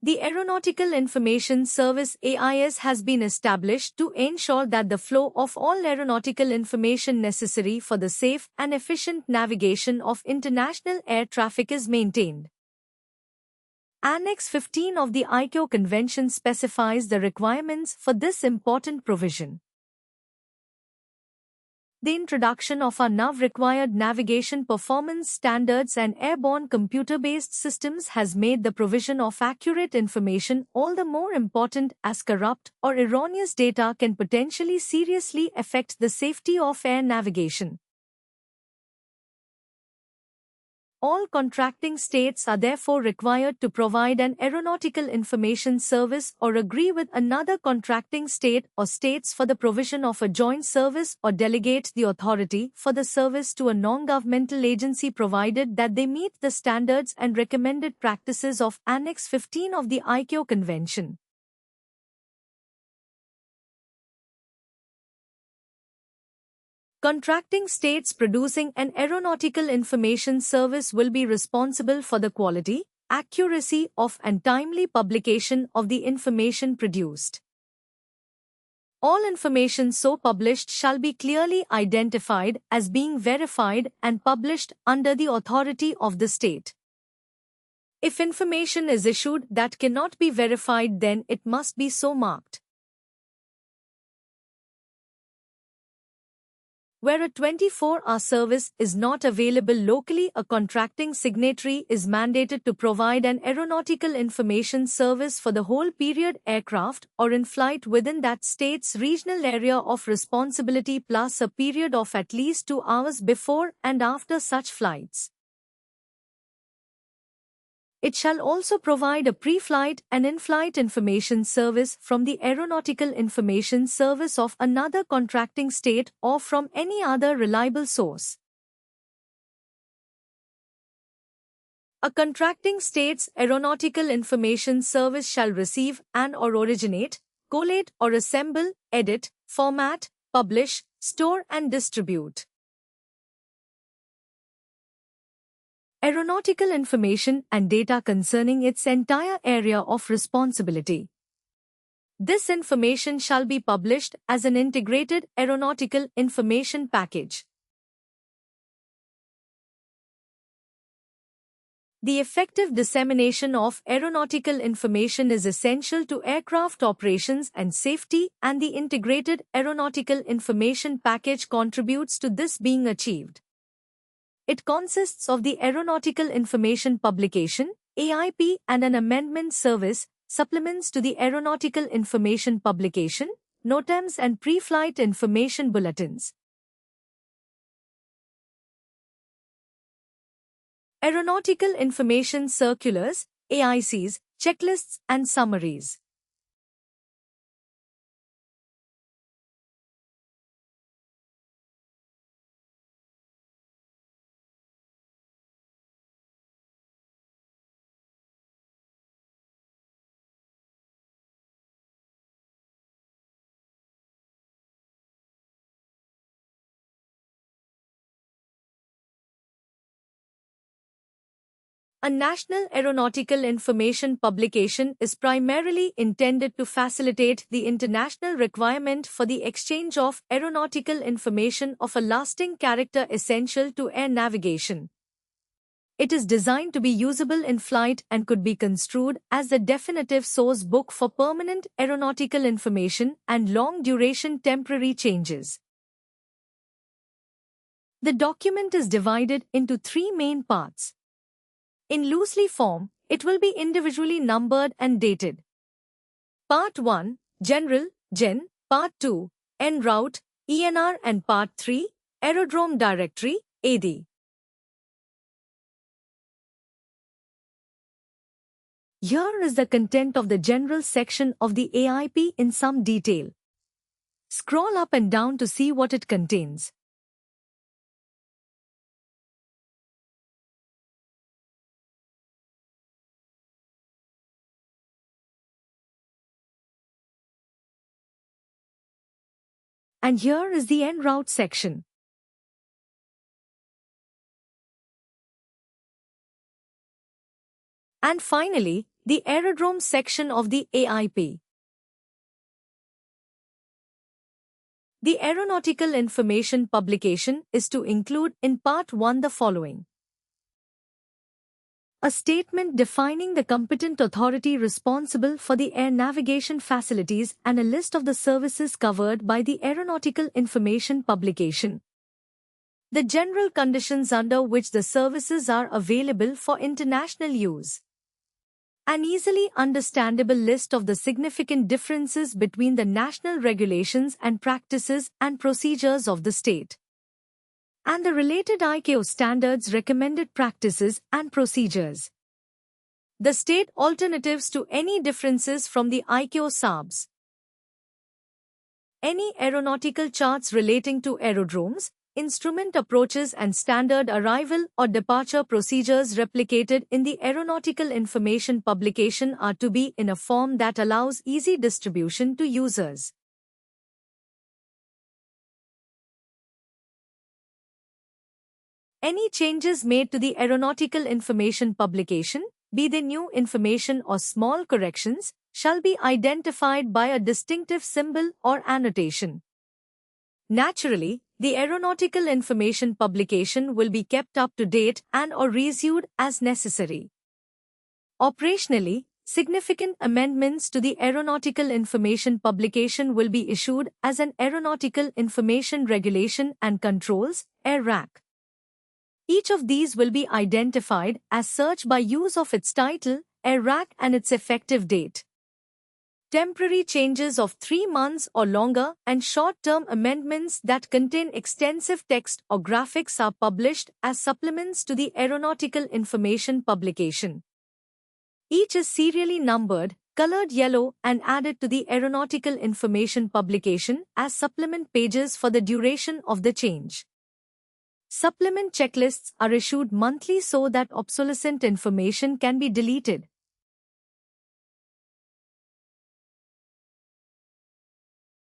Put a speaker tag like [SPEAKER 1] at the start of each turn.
[SPEAKER 1] The Aeronautical Information Service (AIS) has been established to ensure that the flow of all aeronautical information necessary for the safe and efficient navigation of international air traffic is maintained. Annex 15 of the ICAO Convention specifies the requirements for this important provision. The introduction of our NAV-required navigation performance standards and airborne computer-based systems has made the provision of accurate information all the more important, as corrupt or erroneous data can potentially seriously affect the safety of air navigation. All contracting states are therefore required to provide an aeronautical information service or agree with another contracting state or states for the provision of a joint service or delegate the authority for the service to a non-governmental agency provided that they meet the standards and recommended practices of Annex 15 of the ICAO Convention. Contracting states producing an aeronautical information service will be responsible for the quality, accuracy of and timely publication of the information produced. All information so published shall be clearly identified as being verified and published under the authority of the state. If information is issued that cannot be verified, then it must be so marked. Where a 24-hour service is not available locally, a contracting signatory is mandated to provide an aeronautical information service for the whole period aircraft or in flight within that state's regional area of responsibility plus a period of at least 2 hours before and after such flights. It shall also provide a pre-flight and in-flight information service from the aeronautical information service of another contracting state or from any other reliable source. A contracting state's aeronautical information service shall receive and/or originate, collate or assemble, edit, format, publish, store and distribute aeronautical information and data concerning its entire area of responsibility. This information shall be published as an integrated aeronautical information package. The effective dissemination of aeronautical information is essential to aircraft operations and safety, and the integrated aeronautical information package contributes to this being achieved. It consists of the Aeronautical Information Publication, AIP, and an amendment service, supplements to the Aeronautical Information Publication, NOTAMs and pre-flight information bulletins. Aeronautical Information Circulars, AICs, checklists and summaries. A national aeronautical information publication is primarily intended to facilitate the international requirement for the exchange of aeronautical information of a lasting character essential to air navigation. It is designed to be usable in flight and could be construed as the definitive source book for permanent aeronautical information and long-duration temporary changes. The document is divided into 3 main parts. In loosely form, it will be individually numbered and dated. Part 1, General, Gen. Part 2, En route, ENR and Part 3, Aerodrome Directory, AD. Here is the content of the general section of the AIP in some detail. Scroll up and down to see what it contains. And here is the en route section. And finally, The aerodrome section of the AIP. The Aeronautical Information Publication is to include in Part 1 the following: a statement defining the competent authority responsible for the air navigation facilities and a list of the services covered by the Aeronautical Information Publication. The general conditions under which the services are available for international use. An easily understandable list of the significant differences between the national regulations and practices and procedures of the state, and the related ICAO standards, recommended practices and procedures. The state alternatives to any differences from the ICAO SARBs. Any aeronautical charts relating to aerodromes, instrument approaches and standard arrival or departure procedures replicated in the Aeronautical Information Publication are to be in a form that allows easy distribution to users. Any changes made to the Aeronautical Information Publication, be they new information or small corrections, shall be identified by a distinctive symbol or annotation. Naturally, the Aeronautical Information Publication will be kept up to date and/or reissued as necessary. Operationally, significant amendments to the Aeronautical Information Publication will be issued as an Aeronautical Information Regulation and Controls (AIRAC). Each of these will be identified as such by use of its title, AIRAC, and its effective date. Temporary changes of 3 months or longer and short-term amendments that contain extensive text or graphics are published as supplements to the Aeronautical Information Publication. Each is serially numbered, colored yellow, and added to the Aeronautical Information Publication as supplement pages for the duration of the change. Supplement checklists are issued monthly so that obsolescent information can be deleted.